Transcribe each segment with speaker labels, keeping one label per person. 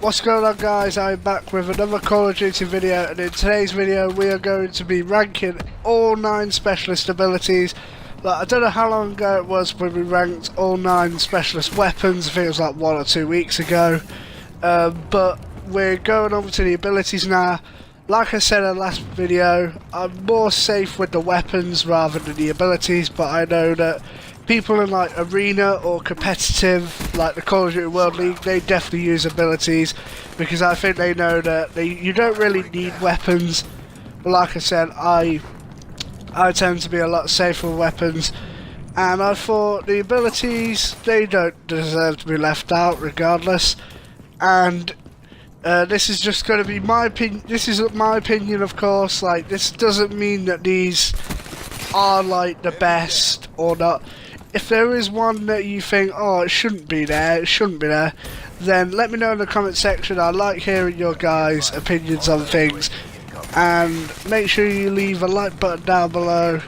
Speaker 1: What's going on, guys? I'm back with another Call of Duty video, and in today's video we are going to be ranking all 9 specialist abilities. Like, I don't know how long ago it was when we ranked all 9 specialist weapons. I think it was like 1 or 2 weeks ago, but we're going over to the abilities now. Like I said in the last video, I'm more safe with the weapons rather than the abilities, but I know that people in like arena or competitive, like the Call of Duty World League, they definitely use abilities because I think they know that you don't really need weapons. But like I said, I tend to be a lot safer with weapons, and I thought the abilities, they don't deserve to be left out regardless. And this is just going to be my opinion. This is my opinion, of course. Like, this doesn't mean that these are like the best or not. If there is one that you think, oh, it shouldn't be there, then let me know in the comment section. I like hearing your guys' opinions on things. And make sure you leave a like button down below.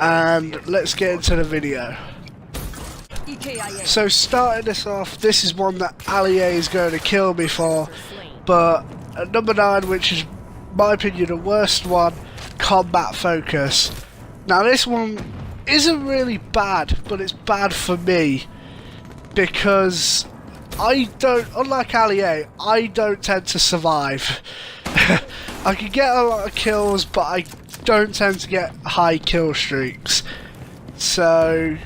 Speaker 1: And let's get into the video. So starting this off, this is one that Ali A is going to kill me for. But at number 9, which is, in my opinion, the worst one, combat focus. Now this one isn't really bad, but it's bad for me because I don't, unlike Ali A, I don't tend to survive. I can get a lot of kills, but I don't tend to get high kill streaks. So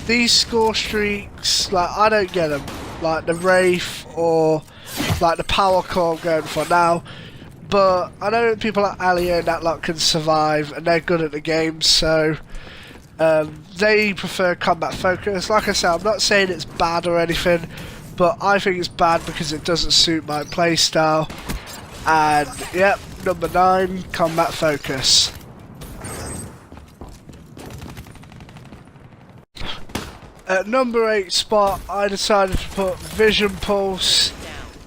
Speaker 1: these score streaks, like, I don't get them, like the Wraith or like the Power Core I'm going for now. But I know people like Ali and that lot can survive, and they're good at the game, so they prefer combat focus. Like I said, I'm not saying it's bad or anything, but I think it's bad because it doesn't suit my playstyle. And yep, number 9, combat focus. At number 8 spot, I decided to put Vision Pulse.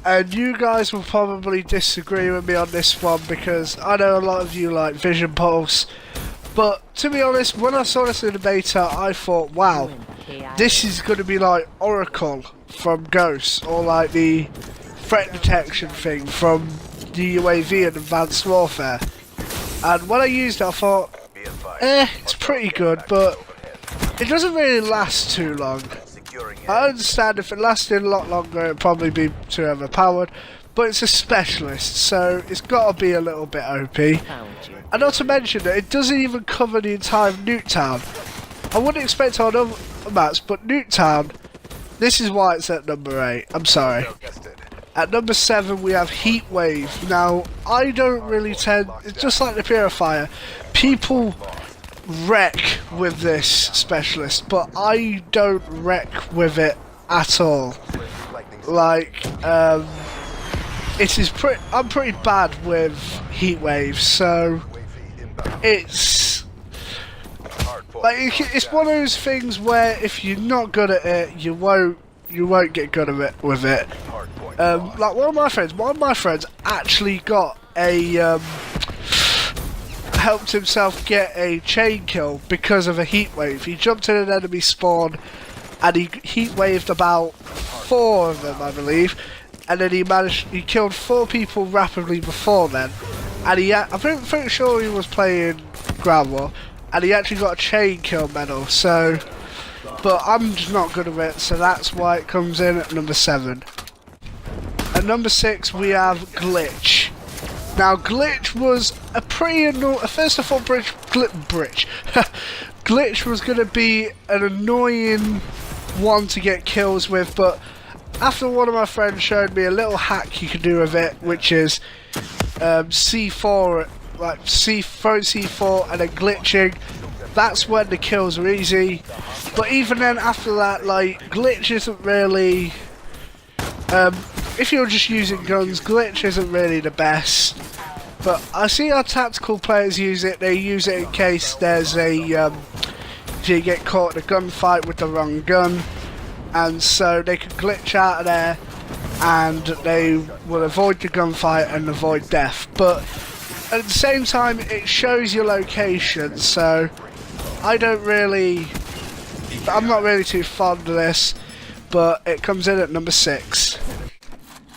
Speaker 1: And you guys will probably disagree with me on this one because I know a lot of you like Vision Pulse. But to be honest, when I saw this in the beta, I thought, wow, this is going to be like Oracle from Ghosts, or like the threat detection thing from the UAV and Advanced Warfare. And when I used it, I thought, it's pretty good, but it doesn't really last too long. I understand if it lasted a lot longer it'd probably be too overpowered, but it's a specialist, so it's got to be a little bit OP. And not to mention that it doesn't even cover the entire Nuketown. I wouldn't expect on other maps, but Nuketown, this is why it's at number 8. I'm sorry. At number 7 we have Heat Wave. Now, I don't really tend, it's just like the Purifier, people wreck with this specialist, but I don't wreck with it at all. Like, it is I'm pretty bad with Heat Wave, so it's like, it's one of those things where if you're not good at it, you won't get good at it with it. Like one of my friends actually got a helped himself get a chain kill because of a heat wave. He jumped in an enemy spawn and he heat waved about 4 of them, I believe, and then he killed 4 people rapidly before then. And I'm pretty sure he was playing Ground War, and he actually got a chain kill medal. So, but I'm just not good at it, so that's why it comes in at number 7. At number 6 we have Glitch. Now, Glitch was a pretty annoying. First of all, Glitch was going to be an annoying one to get kills with, but after one of my friends showed me a little hack you can do with it, which is C4, like throwing C4 and then glitching. That's when the kills are easy. But even then, after that, like, Glitch isn't really. If you're just using guns, Glitch isn't really the best. But I see our tactical players use it. They use it in case there's a if you get caught in a gunfight with the wrong gun, and so they can glitch out of there and they will avoid the gunfight and avoid death. But at the same time, it shows your location, so I'm not really too fond of this. But it comes in at number 6.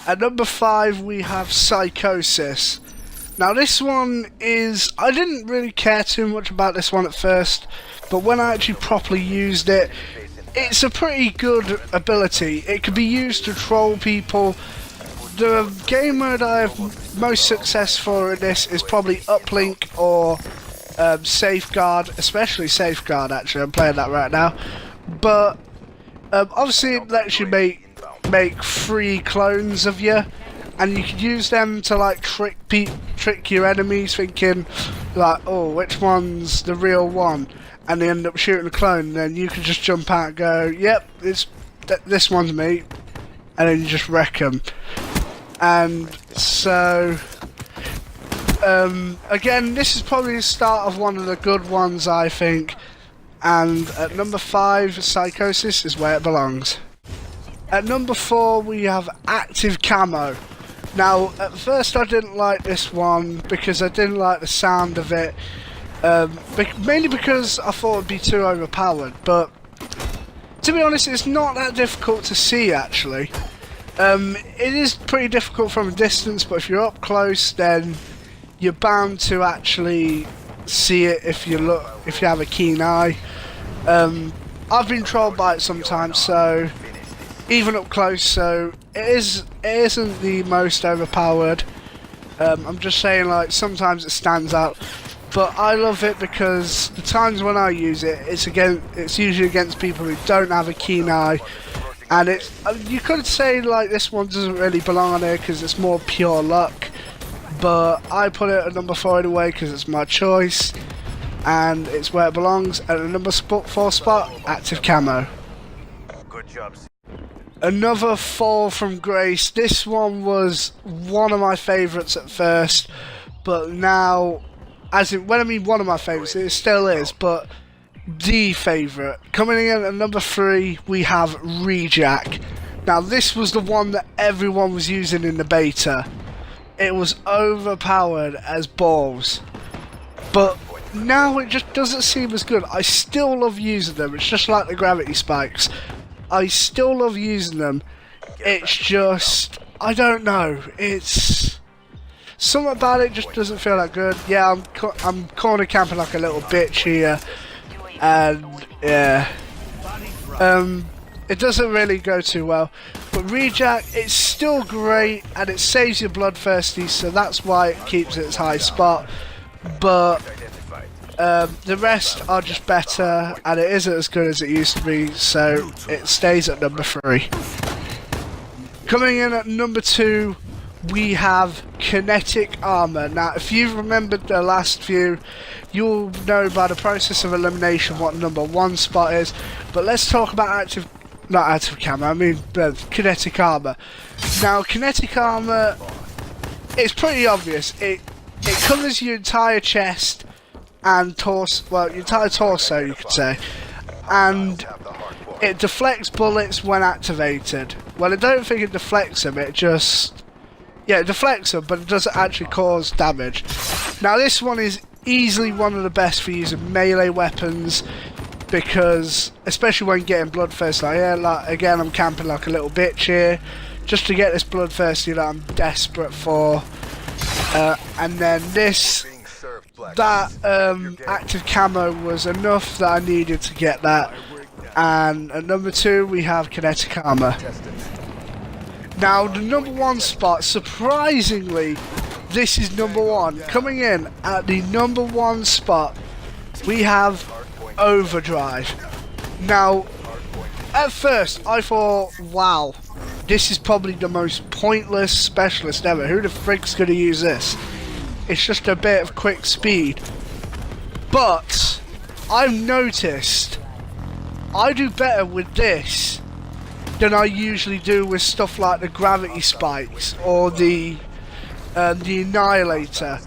Speaker 1: At number 5 we have Psychosis. Now this one is, I didn't really care too much about this one at first, but when I actually properly used it, it's a pretty good ability. It can be used to troll people. The game mode I have most success for in this is probably Uplink or Safeguard, especially Safeguard actually, I'm playing that right now. But obviously it lets you make free clones of you, and you can use them to like trick your enemies, thinking like, oh, which one's the real one, and they end up shooting a clone, and then you can just jump out and go, yep, this one's me, and then you just wreck them. And so again, this is probably the start of one of the good ones, I think. And at number 5, Psychosis is where it belongs. At number 4 we have Active Camo. Now at first I didn't like this one because I didn't like the sound of it, mainly because I thought it would be too overpowered, but to be honest it's not that difficult to see actually. It is pretty difficult from a distance, but if you're up close then you're bound to actually see it if you have a keen eye. I've been trolled by it sometimes, so even up close, so it isn't the most overpowered. I'm just saying, like, sometimes it stands out, but I love it because the times when I use it, it's usually against people who don't have a keen eye, and you could say like this one doesn't really belong on here because it's more pure luck, but I put it at number 4 anyway because it's my choice and it's where it belongs. At the number 4 spot, Active Camo.
Speaker 2: Good job.
Speaker 1: Another fall from grace. This one was one of my favourites at first, but now, when I mean one of my favourites, it still is, but the favourite. Coming in at number 3, we have Rejack. Now this was the one that everyone was using in the beta. It was overpowered as balls, but now it just doesn't seem as good. I still love using them. It's just like the gravity spikes. I still love using them. It's just, I don't know. It's something about it just doesn't feel that good. Yeah, I'm corner camping like a little bitch here, and yeah, it doesn't really go too well. But Rejack, it's still great, and it saves your bloodthirsty, so that's why it keeps its high spot. But the rest are just better, and it isn't as good as it used to be, so it stays at number 3. Coming in at number 2, we have Kinetic Armor. Now, if you've remembered the last few, you'll know by the process of elimination what number 1 spot is. But let's talk about not Active Camo, I mean Kinetic Armor. Now, Kinetic Armor, it's pretty obvious. It covers your entire chest and torso, well, your entire torso you could say, and it deflects bullets when activated. Well, I don't think it deflects them, it deflects them, but it doesn't actually cause damage. Now this one is easily one of the best for using melee weapons, because especially when getting bloodthirsty, like again I'm camping like a little bitch here just to get this bloodthirsty that I'm desperate for, and then Active Camo was enough that I needed to get that. And at number 2 we have Kinetic Armor. Now the number 1 spot, surprisingly this is number 1. Coming in at the number 1 spot we have Overdrive. Now at first I thought, wow, this is probably the most pointless specialist ever. Who the frick's gonna use this? It's just a bit of quick speed. But I've noticed I do better with this than I usually do with stuff like the gravity spikes or the Annihilator.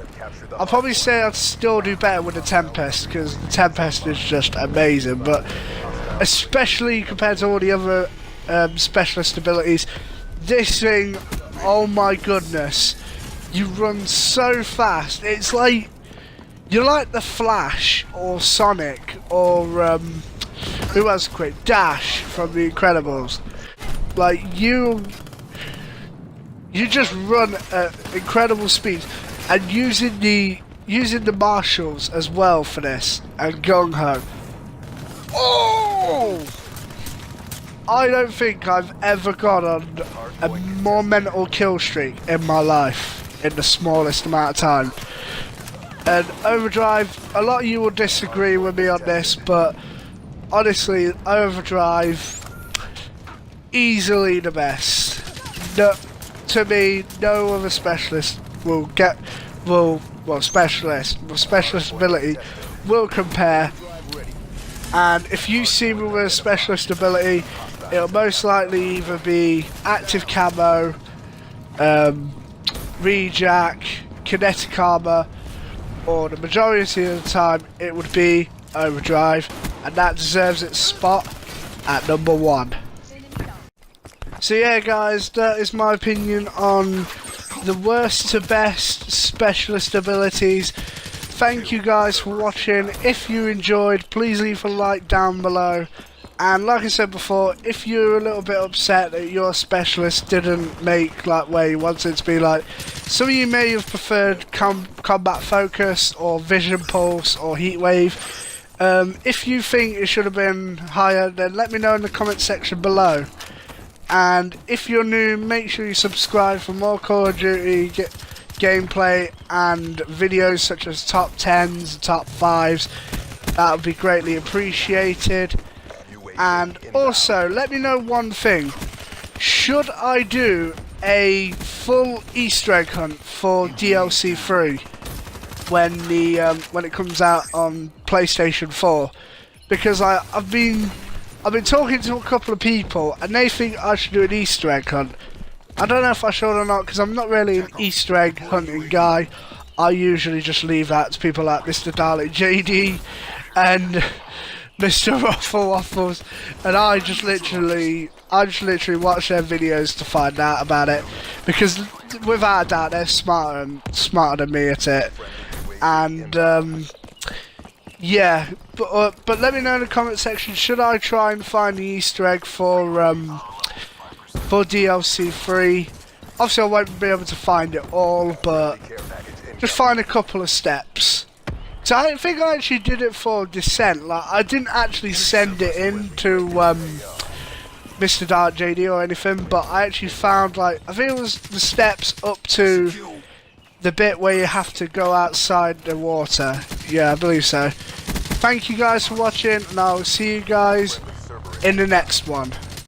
Speaker 1: I'll probably say I'd still do better with the Tempest, because the Tempest is just amazing, but especially compared to all the other specialist abilities, this thing, oh my goodness, you run so fast. It's like you're like the Flash or Sonic or who else quick? Dash from The Incredibles. Like you just run at incredible speeds, and using the marshals as well for this, and gung ho. Oh! I don't think I've ever gone on a more mental kill streak in my life in the smallest amount of time. And Overdrive, a lot of you will disagree with me on this, but honestly, Overdrive, easily the best. No, to me, no other specialist specialist ability will compare. And if you see me with a specialist ability, it'll most likely either be active camo, rejack, kinetic armor, or the majority of the time it would be Overdrive, and that deserves its spot at number 1. So yeah guys, that is my opinion on the worst to best specialist abilities. Thank you guys for watching. If you enjoyed, please leave a like down below. And like I said before, if you're a little bit upset that your specialist didn't make like where you wanted it to be, like some of you may have preferred combat focus or vision pulse or heat wave. If you think it should have been higher, then let me know in the comment section below. And if you're new, make sure you subscribe for more Call of Duty gameplay and videos such as top 10s and top 5s. That would be greatly appreciated. And also, let me know one thing. Should I do a full Easter egg hunt for DLC 3 when it comes out on PlayStation 4? Because I've been talking to a couple of people and they think I should do an Easter egg hunt. I don't know if I should or not, because I'm not really an Easter egg hunting guy. I usually just leave that to people like Mr. Darling JD and Mr. Ruffle Waffles, and I just literally watch their videos to find out about it, because without a doubt they're smarter than me at it. And yeah, but let me know in the comment section, should I try and find the Easter egg for DLC 3? Obviously I won't be able to find it all, but just find a couple of steps. So I don't think I actually did it for Descent. Like, I didn't actually send it in to Mr. Dark JD or anything, but I actually found, like, I think it was the steps up to the bit where you have to go outside the water. Yeah, I believe so. Thank you guys for watching, and I'll see you guys in the next one.